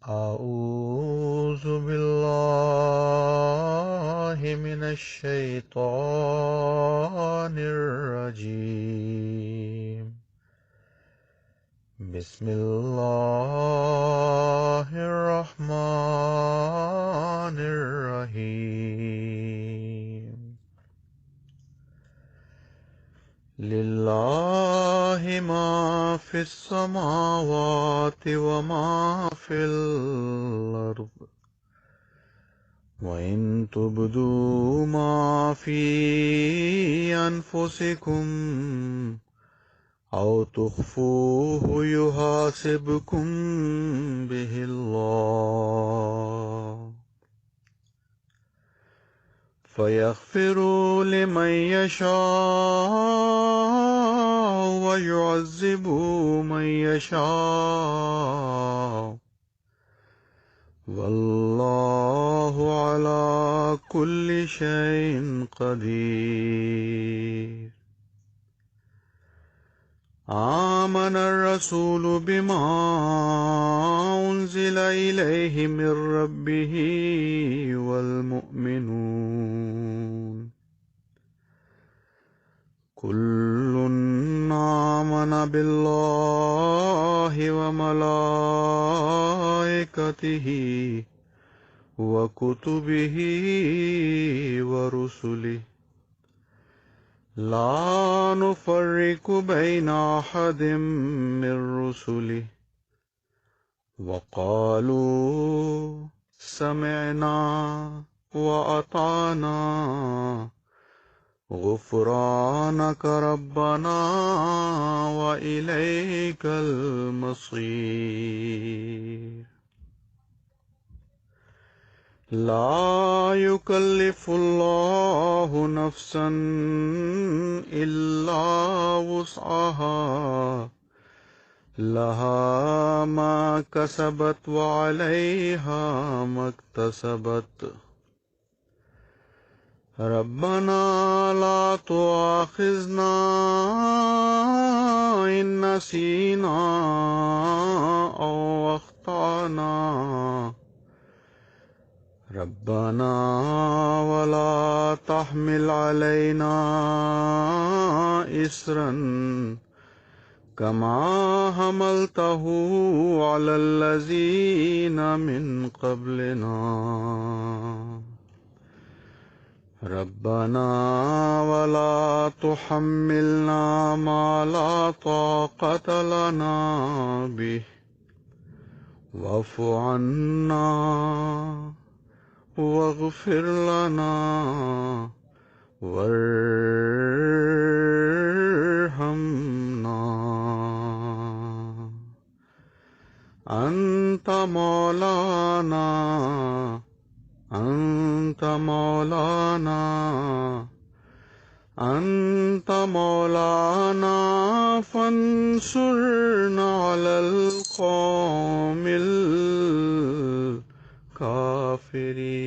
أعوذ بالله من الشيطان الرجيم. بسم الله الرحمن الرحيم. لله ما في السماوات وما في الأرض وإن تبدوا ما في أنفسكم أو تخفوه يحاسبكم به الله فيغفر لمن يشاء ويعذب من يشاء والله على كل شيء قدير. آمن الرسول بما أنزل إليه من ربه والمؤمنون كل آمن بالله وملائكته وكتبه ورسله لا نفرق بين أحد من رسله وقالوا سمعنا وأطعنا غفرانك ربنا وإليك المصير. لا يكلف الله نفسا إلا وسعها لها ما كسبت وعليها ما اكتسبت. ربنا لا تؤاخذنا إن نسينا أو أخطأنا ربنا ولا تحمل علينا إصرا كما حملته على الذين من قبلنا ربنا ولا تحملنا ما لا طاقة لنا به واعف عنا واغفر لنا وارحمنا أنت مولانا فانصرنا على القوم الكافرين.